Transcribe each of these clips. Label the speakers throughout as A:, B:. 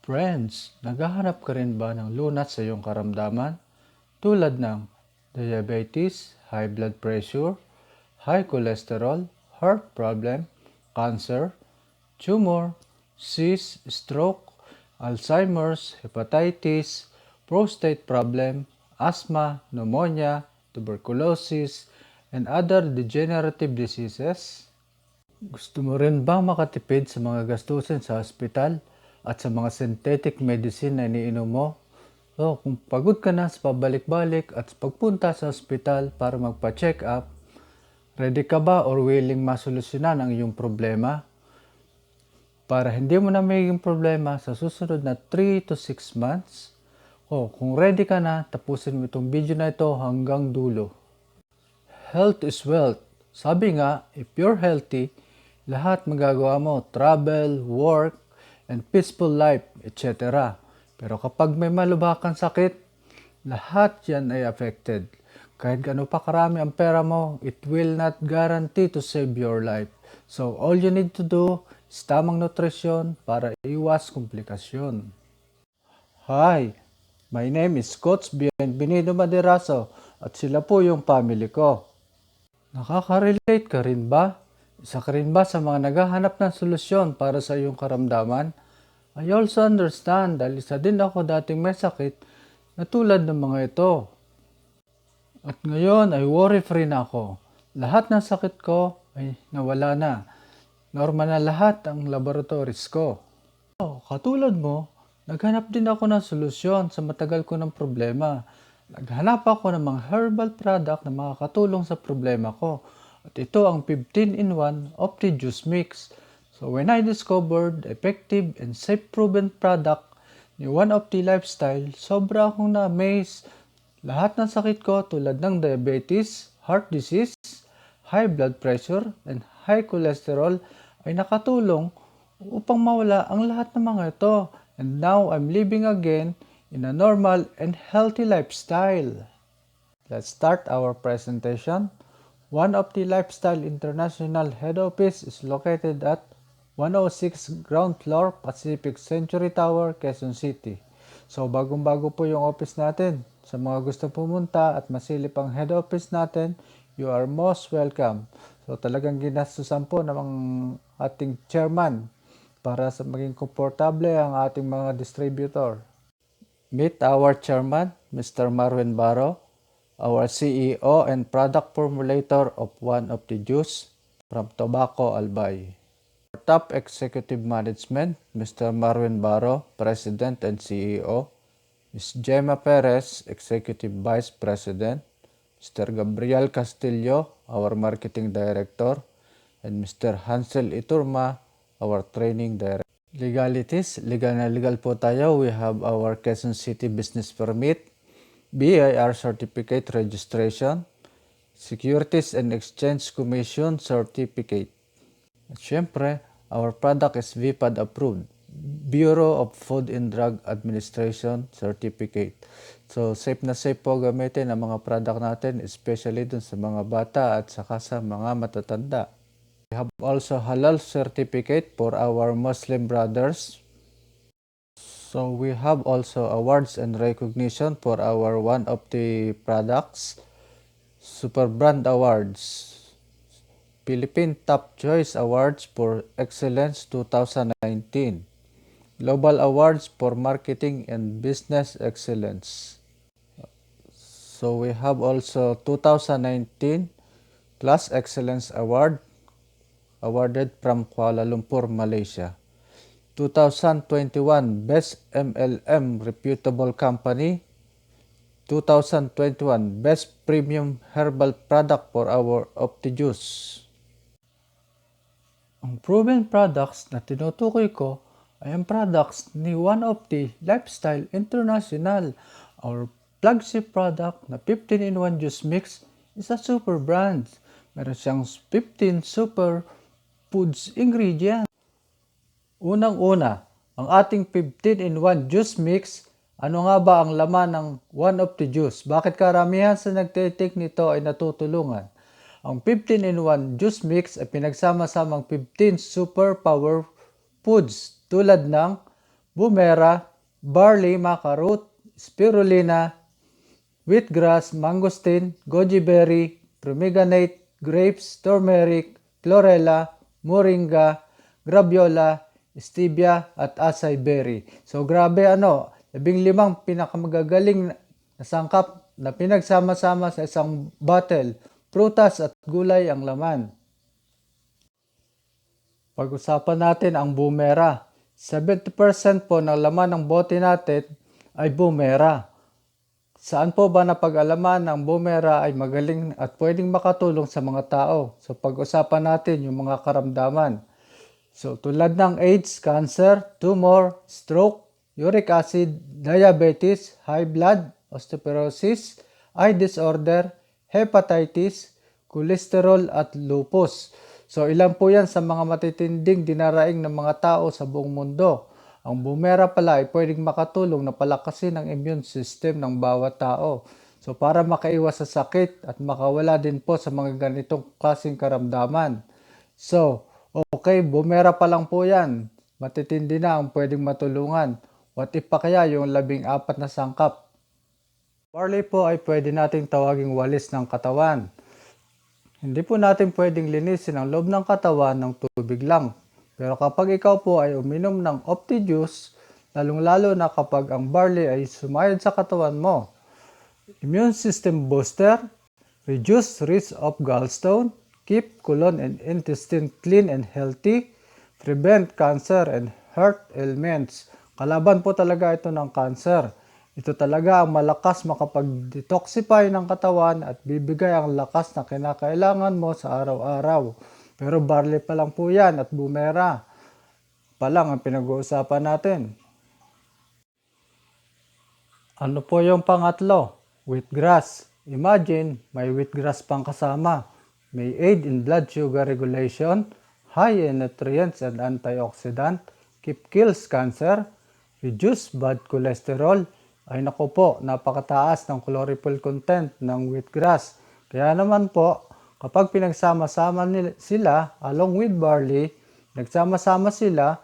A: Friends, naghahanap ka rin ba ng lunas sa iyong karamdaman? Tulad ng diabetes, high blood pressure, high cholesterol, heart problem, cancer, tumor, cyst, stroke, Alzheimer's, hepatitis, prostate problem, asthma, pneumonia, tuberculosis, and other degenerative diseases? Gusto mo rin bang makatipid sa mga gastusin sa ospital at sa mga synthetic medicine na iniinom mo? Kung pagod ka na sa pabalik-balik at sa pagpunta sa ospital para magpa-check up, ready ka ba or willing masolusyonan ang iyong problema? Para hindi mo na magiging problema sa susunod na 3 to 6 months? Kung ready ka na, tapusin mo itong video na ito hanggang dulo. Health is wealth. Sabi nga, if you're healthy, lahat magagawa mo, travel, work, and peaceful life, etc. Pero kapag may malubhakang sakit, lahat yan ay affected. Kahit gaano pa karami ang pera mo, it will not guarantee to save your life. So all you need to do is tamang nutrisyon para iwas komplikasyon. Hi, my name is Coach Bienvenido Maderaso at sila po yung family ko. Nakaka-relate ka rin ba? Isa ka rin ba sa mga naghahanap ng solusyon para sa iyong karamdaman? I also understand dahil isa din ako dating may sakit na tulad ng mga ito. At ngayon ay worry-free na ako. Lahat ng sakit ko ay nawala na. Normal na lahat ang laboratories ko. Katulad mo, naghanap din ako ng solusyon sa matagal ko ng problema. Naghanap ako ng mga herbal product na makakatulong sa problema ko. At ito ang 15-in-1 OptiJuice Mix. So when I discovered effective and safe proven product ni One Opti Lifestyle, sobra akong na-amaze. Lahat ng sakit ko tulad ng diabetes, heart disease, high blood pressure, and high cholesterol ay nakatulong upang mawala ang lahat ng mga ito. And now I'm living again in a normal and healthy lifestyle. Let's start our presentation. One Opti Lifestyle International Head Office is located at 106 Ground Floor, Pacific Century Tower, Quezon City. So bagong-bago po yung office natin. Sa mga gusto pumunta at masilip ang head office natin, you are most welcome. So talagang ginastusan po ng ating chairman para sa maging komportable ang ating mga distributor. Meet our chairman, Mr. Marwin Baro, our CEO and product formulator of One Opti Juice from Tobacco, Albay. Our top executive management, Mr. Marwin Baro, President and CEO, Ms. Gemma Perez, Executive Vice President, Mr. Gabriel Castillo, our Marketing Director, and Mr. Hansel Iturma, our Training Director. Legalities, legal na legal po tayo. We have our Quezon City Business Permit, BIR Certificate Registration, Securities and Exchange Commission Certificate. At syempre, our product is VPAD approved, Bureau of Food and Drug Administration Certificate. So safe na safe po gamitin ang mga product natin, especially dun sa mga bata at saka sa mga matatanda. We have also halal certificate for our Muslim brothers. So we have also awards and recognition for our One Opti products. Super Brand Awards, Philippine Top Choice Awards for Excellence 2019, Global Awards for Marketing and Business Excellence. So we have also 2019 Plus Excellence Award awarded from Kuala Lumpur, Malaysia. 2021 Best MLM Reputable Company. 2021 Best Premium Herbal Product for our OptiJuice. Ang proven products na tinutukoy ko ay ang products ni One Opti Lifestyle International. Our flagship product na 15-in-1 juice mix is a super brand. Meron siyang 15 super foods ingredients. Unang-una, ang ating 15-in-1 juice mix. Ano nga ba ang laman ng One Opti Juice? Bakit karamihan sa nagtitake nito ay natutulungan? Ang 15-in-1 juice mix ay pinagsama-samang 15 super power foods tulad ng Bumera, barley, maca root, spirulina, wheatgrass, mangosteen, goji berry, pomegranate, grapes, turmeric, chlorella, moringa, graviola, stevia, at acai berry. So grabe 15 pinakamagagaling na sangkap na pinagsama-sama sa isang bottle. Prutas at gulay ang laman. Pag-usapan natin ang Bumera. 70% po ng laman ng bote natin ay Bumera. Saan po ba napag-alaman ng Bumera ay magaling at pwedeng makatulong sa mga tao? So pag-usapan natin yung mga karamdaman. So tulad ng AIDS, cancer, tumor, stroke, uric acid, diabetes, high blood, osteoporosis, eye disorder, hepatitis, cholesterol at lupus. So ilan po yan sa mga matitinding dinaraing ng mga tao sa buong mundo. Ang Bumera pala ay pwedeng makatulong na palakasin ang immune system ng bawat tao. So para makaiwas sa sakit at makawala din po sa mga ganitong klaseng karamdaman. So, okay, Bumera pa lang po yan. Matitindi na ang pwedeng matulungan. What if pa kaya yung 14 na sangkap? Barley po ay pwede nating tawaging walis ng katawan. Hindi po natin pwedeng linisin ang loob ng katawan ng tubig lang. Pero kapag ikaw po ay uminom ng Opti Juice, lalong-lalo na kapag ang barley ay sumayad sa katawan mo. Immune system booster, reduce risk of gallstone, keep colon and intestine clean and healthy, prevent cancer and heart ailments. Kalaban po talaga ito ng cancer. Ito talaga ang malakas makapag-detoxify ng katawan at bibigay ang lakas na kinakailangan mo sa araw-araw. Pero barley pa lang po yan at Bumera pa lang ang pinag-uusapan natin. Ano po yung pangatlo? Wheatgrass. Imagine, may wheatgrass pang kasama. May aid in blood sugar regulation, high in nutrients and antioxidant, kills cancer, reduce bad cholesterol. Ay naku po, napakataas ng chlorophyll content ng wheatgrass. Kaya naman po, kapag pinagsama-sama sila along with barley, nagsama-sama sila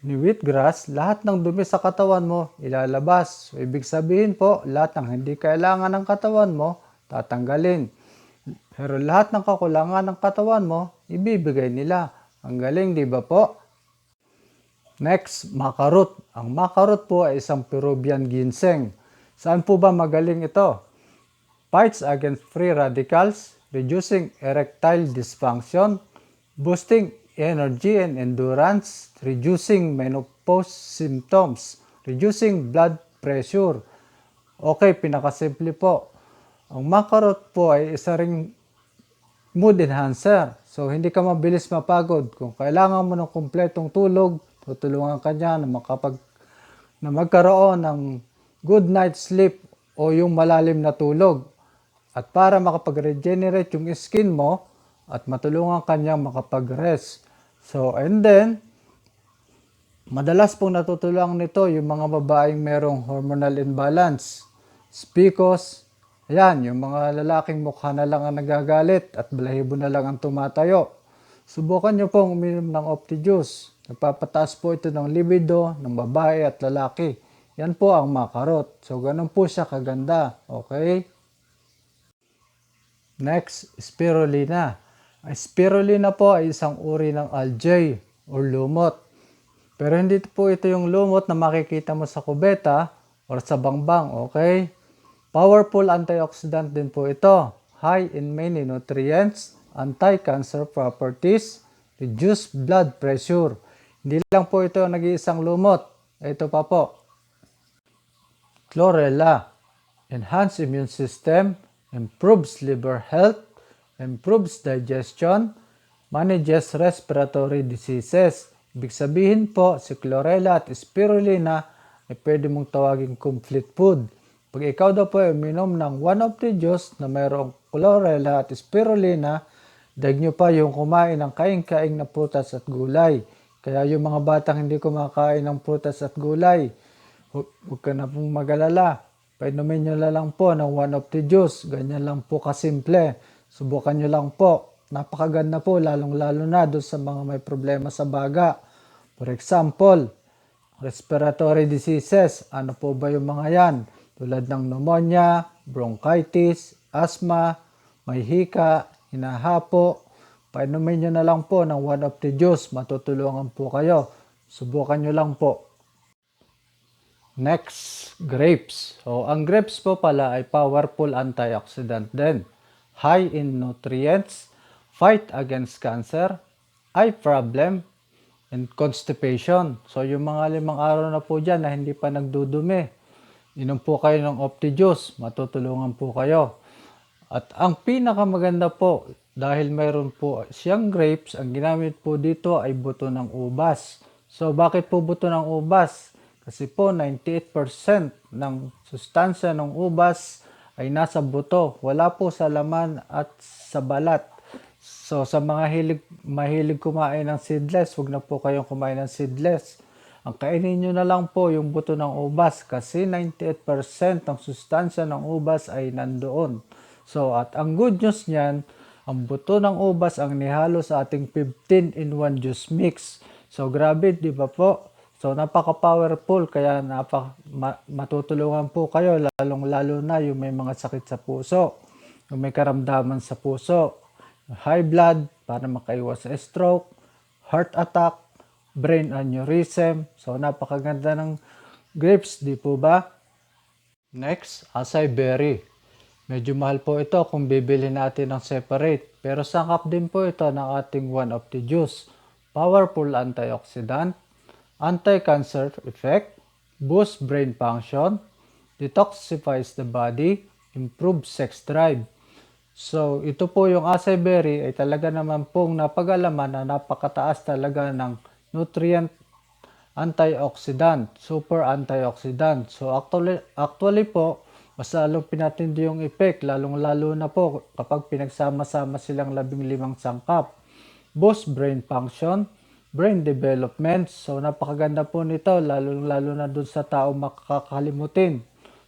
A: ni wheatgrass, lahat ng dumi sa katawan mo ilalabas. So, ibig sabihin po, lahat ng hindi kailangan ng katawan mo, tatanggalin. Pero lahat ng kakulangan ng katawan mo, ibibigay nila. Ang galing, di ba po? Next, maca root. Ang maca root po ay isang Peruvian ginseng. Saan po ba magaling ito? Fights against free radicals, reducing erectile dysfunction, boosting energy and endurance, reducing menopause symptoms, reducing blood pressure. Okay, pinakasimple po. Ang maca root po ay isa ring mood enhancer. So, hindi ka mabilis mapagod. Kung kailangan mo ng kumpletong tulog, tutulungan ka niya na magkaroon ng good night sleep o yung malalim na tulog. At para makapag-regenerate yung skin mo at matulungan ka niya makapag-rest. So, and then, madalas pong natutulungan nito yung mga babaeng merong hormonal imbalance. PCOS, ayan, yung mga lalaking mukha na lang ang nagagalit at balahibo na lang ang tumatayo. Subukan nyo pong uminom ng Opti Juice. Nagpapataas po ito ng libido ng babae at lalaki. Yan po ang maca root. So, ganun po siya kaganda. Okay? Next, spirulina. Spirulina po ay isang uri ng algae o lumot. Pero hindi po ito yung lumot na makikita mo sa kubeta or sa bangbang. Okay? Powerful antioxidant din po ito. High in many nutrients, anti-cancer properties, reduce blood pressure. Hindi lang po ito nag-iisang lumot. Ito pa po. Chlorella. Enhance immune system, improves liver health, improves digestion, manages respiratory diseases. Ibig sabihin po, si chlorella at spirulina ay pwede mong tawaging complete food. Pag ikaw daw po ay uminom ng one of the juice na mayroong chlorella at spirulina, dag nyo pa yung kumain ng kaing-kaing na prutas at gulay. Kaya yung mga batang hindi kumakain ng prutas at gulay, huwag ka na pong mag-alala. Painumin nyo lang po ng one of the juice. Ganyan lang po kasimple. Subukan nyo lang po. Napakaganda po, lalong-lalo na doon sa mga may problema sa baga. For example, Respiratory diseases, ano po ba yung mga yan? Tulad ng pneumonia, bronchitis, asthma, may hika, hinahapo. Painumin nyo na lang po ng one of the juice, matutulungan po kayo. Subukan nyo lang po. Next, grapes. So, ang grapes po pala ay powerful antioxidant din. High in nutrients, fight against cancer, eye problem, and constipation. So, yung mga 5 araw na po dyan na hindi pa nagdudumi, inom po kayo ng Opti Juice, matutulungan po kayo. At ang pinakamaganda po, dahil mayroon po siyang grapes, ang ginamit po dito ay buto ng ubas. So, bakit po buto ng ubas? Kasi po 98% ng sustansya ng ubas ay nasa buto. Wala po sa laman at sa balat. So sa mga mahilig kumain ng seedless, huwag na po kayong kumain ng seedless. Ang kainin nyo na lang po yung buto ng ubas kasi 98% ng sustansya ng ubas ay nandoon. So at ang good news niyan, ang buto ng ubas ang nihalo sa ating 15-in-1 juice mix. So grabe, di ba po? So napaka-powerful kaya matutulungan po kayo lalong-lalo na yung may mga sakit sa puso, yung may karamdaman sa puso, high blood para makaiwas sa stroke, heart attack, brain aneurysm. So napakaganda ng grapes, di po ba? Next, acai berry. Medyo mahal po ito kung bibili natin ng separate, pero sangkap din po ito ng ating one of the juice. Powerful antioxidant, anti-cancer effect, boosts brain function, detoxifies the body, improves sex drive. So, ito po yung acai berry ay talaga naman pong napag-alaman na napakataas talaga ng nutrient antioxidant, super antioxidant. So, actually po, mas lalong pinatindi yung effect, lalong-lalo na po kapag pinagsama-sama silang 15 sangkap. Boost brain function, brain development. So, napakaganda po nito, lalo na dun sa tao makakalimutin.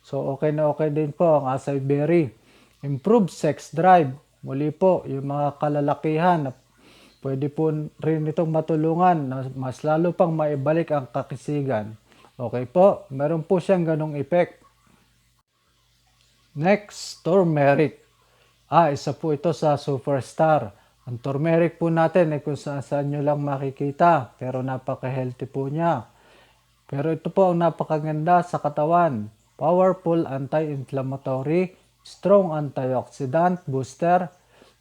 A: So, okay na okay din po ang acai berry. Improve sex drive. Muli po, yung mga kalalakihan na pwede po rin itong matulungan na mas lalo pang maibalik ang kakisigan. Okay po, meron po siyang ganong effect. Next, turmeric. Isa po ito sa superstar. Ang turmeric po natin ay kung saan nyo lang makikita, pero napaka-healthy po niya. Pero ito po ang napakaganda sa katawan. Powerful anti-inflammatory, strong antioxidant booster,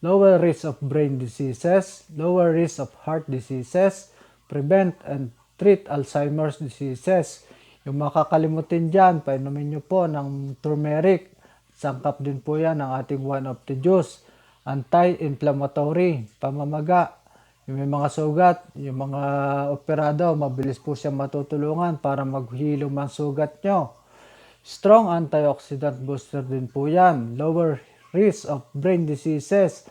A: lower risk of brain diseases, lower risk of heart diseases, prevent and treat Alzheimer's diseases. Yung makakalimutin dyan, painumin nyo po ng turmeric. Sangkap din po yan ng ating one of the juice. Anti-inflammatory, pamamaga, yung may mga sugat, yung mga operado, mabilis po siya matutulungan para maghilom ang sugat nyo. Strong antioxidant booster din po yan. Lower risk of brain diseases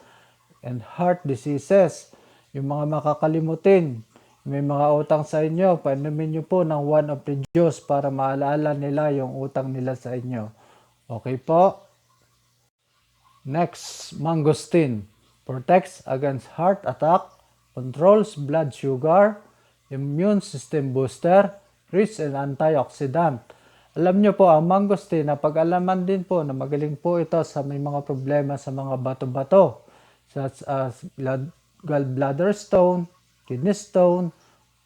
A: and heart diseases. Yung mga makakalimutin, may mga utang sa inyo, painumin nyo po ng one of the juice para maalala nila yung utang nila sa inyo. Okay po? Next, mangosteen. Protects against heart attack, controls blood sugar, immune system booster, rich in antioxidant. Alam nyo po, ang mangosteen, napag-alaman din po na magaling po ito sa may mga problema sa mga bato-bato, such as gallbladder stone, kidney stone,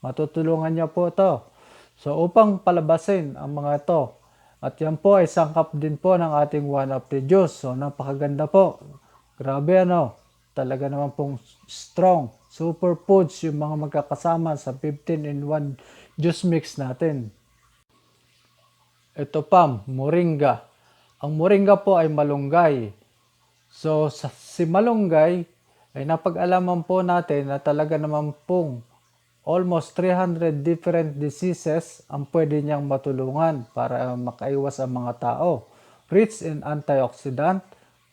A: matutulungan niya po ito. So upang palabasin ang mga ito, at yan po ay sangkap din po ng ating one of the juice. So napakaganda po. Grabe ano, talaga naman pong strong. Superfoods yung mga magkakasama sa 15-in-1 juice mix natin. Ito pa, moringa. Ang moringa po ay malunggay. So si malunggay ay napag-alaman po natin na talaga naman pong almost 300 different diseases ang pwede niyang matulungan para makaiwas ang mga tao. Rich in antioxidant,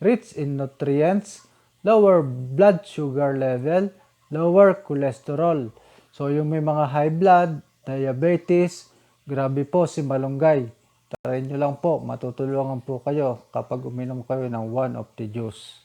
A: rich in nutrients, lower blood sugar level, lower cholesterol. So yung may mga high blood, diabetes, grabe po si malunggay. Try nyo lang po, matutulungan po kayo kapag uminom kayo ng one of the juice.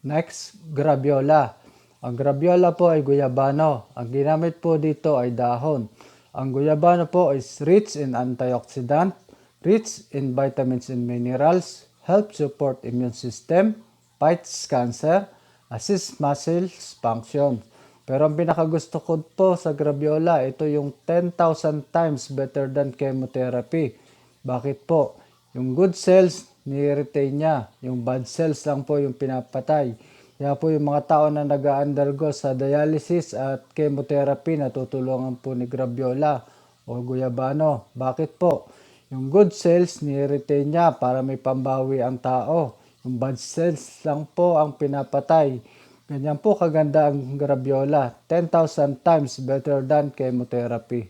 A: Next, graviola. Ang graviola po ay guyabano. Ang ginamit po dito ay dahon. Ang guyabano po is rich in antioxidant, rich in vitamins and minerals, help support immune system, fights cancer, assist muscles function. Pero ang pinakagusto ko po sa graviola, ito yung 10,000 times better than chemotherapy. Bakit po? Yung good cells, ni-retain niya. Yung bad cells lang po yung pinapatay. Kaya po yung mga tao na nag-undergo sa dialysis at chemotherapy, natutulungan po ni graviola o guyabano. Bakit po? Yung good cells, ni-retain niya para may pambawi ang tao. Yung bad cells lang po ang pinapatay. Ganyan po kaganda ang graviola. 10,000 times better than chemotherapy.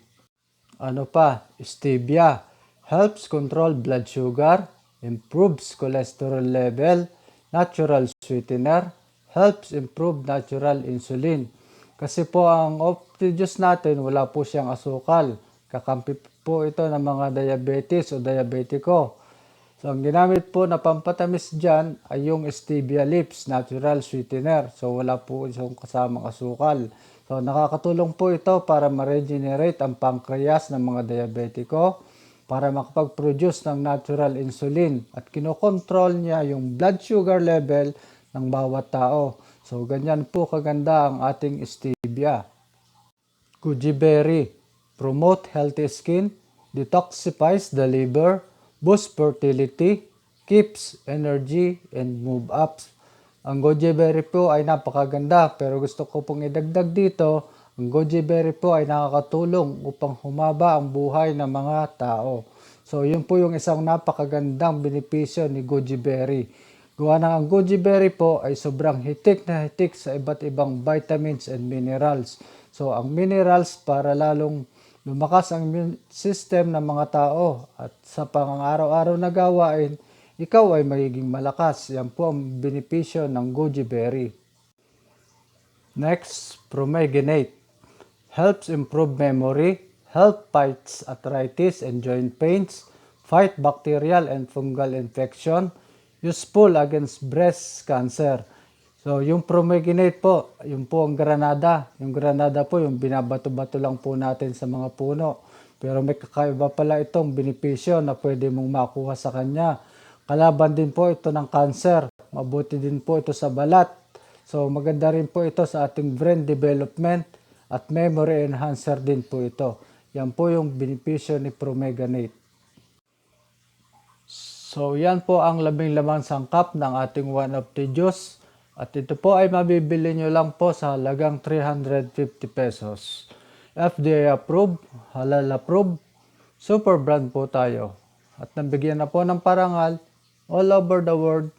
A: Ano pa? Stevia. Helps control blood sugar, improves cholesterol level, natural sweetener, helps improve natural insulin. Kasi po ang Optijuice natin, wala po siyang asukal. Kakampi po ito ng mga diabetes o diabetiko. So, ang ginamit po na pampatamis dyan ay yung stevia leaves, natural sweetener. So, wala po isang kasamang asukal. So, nakakatulong po ito para ma-regenerate ang pancreas ng mga diabetiko para makapag-produce ng natural insulin at kinokontrol niya yung blood sugar level ng bawat tao. So, ganyan po kaganda ang ating stevia. Goji berry, promote healthy skin, detoxifies the liver, boosts fertility, keeps energy, and move ups. Ang goji berry po ay napakaganda pero gusto ko pong idagdag dito, ang goji berry po ay nakakatulong upang humaba ang buhay ng mga tao. So yun po yung isang napakagandang benepisyo ni goji berry. Gawa ng ang goji berry po ay sobrang hitik na hitik sa iba't ibang vitamins and minerals. So ang minerals para lalong lumakas ang immune system ng mga tao at sa pang-araw-araw na gawain, ikaw ay magiging malakas. Yan po ang benepisyo ng goji berry. Next, Promegenate. Helps improve memory, help fights arthritis and joint pains, fight bacterial and fungal infection, useful against breast cancer. So, yung Promegenate po, yung po ang granada. Yung granada po, yung binabato-bato lang po natin sa mga puno. Pero may kakaiba pala itong benepisyo na pwede mong makuha sa kanya. Kalaban din po ito ng cancer. Mabuti din po ito sa balat. So, maganda rin po ito sa ating brain development at memory enhancer din po ito. Yan po yung benepisyo ni Promegenate. So, yan po ang 15 sangkap ng ating One of the Juice. At ito po ay mabibili nyo lang po sa halagang 350 pesos. FDA approved, halal approved, super brand po tayo. At nabigyan na po ng parangal all over the world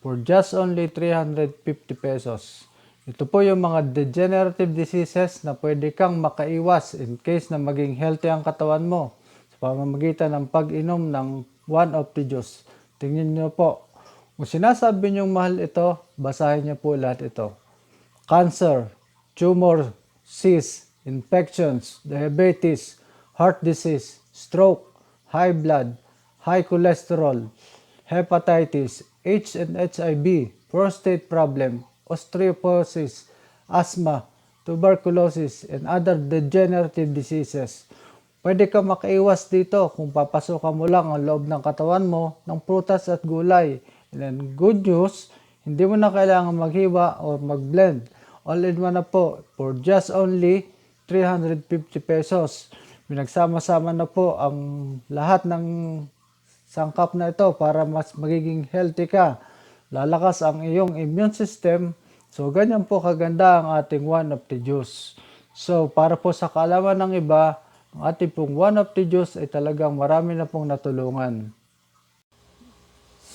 A: for just only 350 pesos. Ito po yung mga degenerative diseases na pwede kang makaiwas in case na maging healthy ang katawan mo sa pamamagitan ng pag-inom ng One of the Juice. Tingnan nyo po. Kung sinasabi nyo mahal ito, basahin nyo po lahat ito. Cancer, tumor, cysts, infections, diabetes, heart disease, stroke, high blood, high cholesterol, hepatitis, H and HIV, prostate problem, osteoporosis, asthma, tuberculosis, and other degenerative diseases. Pwede ka makaiwas dito kung papasukan mo lang ang loob ng katawan mo ng prutas at gulay. And then good news, hindi mo na kailangan maghiwa o mag-blend. All in one na po for just only 350 pesos. Pinagsama-sama na po ang lahat ng sangkap na ito para mas magiging healthy ka. Lalakas ang iyong immune system. So ganyan po kaganda ang ating One of the Juice. So para po sa kaalaman ng iba, ang ating pong One of the Juice ay talagang marami na pong natulungan.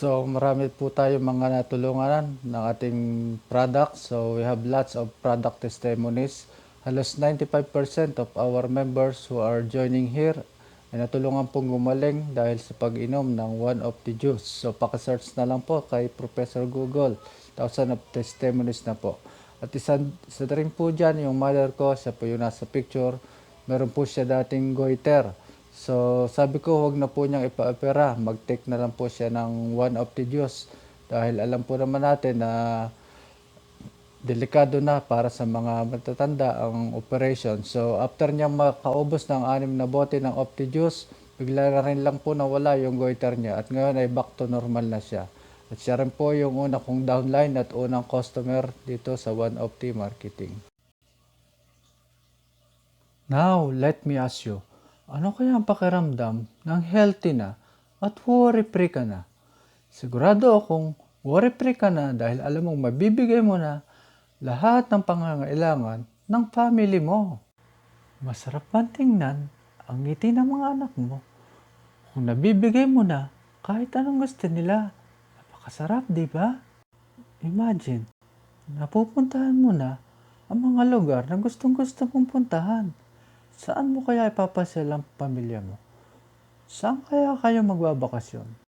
A: So marami po tayo mga natulungan ng ating products. So we have lots of product testimonies. Halos 95% of our members who are joining here ay natulungan pong gumaling dahil sa pag-inom ng One of the Juice. So paka-search na lang po kay Professor Google. 1,000 of testimonies na po. At isa rin po dyan yung mother ko, siya po yung nasa picture. Meron po siya dating goiter. So sabi ko huwag na po niyang ipa-opera. Mag-take na lang po siya ng One of the Juice. Dahil alam po naman natin na delikado na para sa mga matatanda ang operation. So after niya makaubos ng 6 na bote ng Opti-Juice, bigla na rin lang po nawala yung goiter niya at ngayon ay back to normal na siya. At siya rin po yung una kong downline at unang customer dito sa One Opti Marketing. Now, let me ask you, ano kaya ang pakiramdam ng healthy na at worry-free ka na? Sigurado akong worry-free ka na dahil alam mong mabibigay mo na lahat ng pangangailangan ng family mo. Masarap man tingnan ang ngiti ng mga anak mo kung nabibigay mo na kahit anong gusto nila. Napakasarap, di ba? Imagine, napupuntahan mo na ang mga lugar na gustong-gusto mong puntahan. Saan mo kaya ipapasyal ang pamilya mo? Saan kaya kayo magbabakasyon?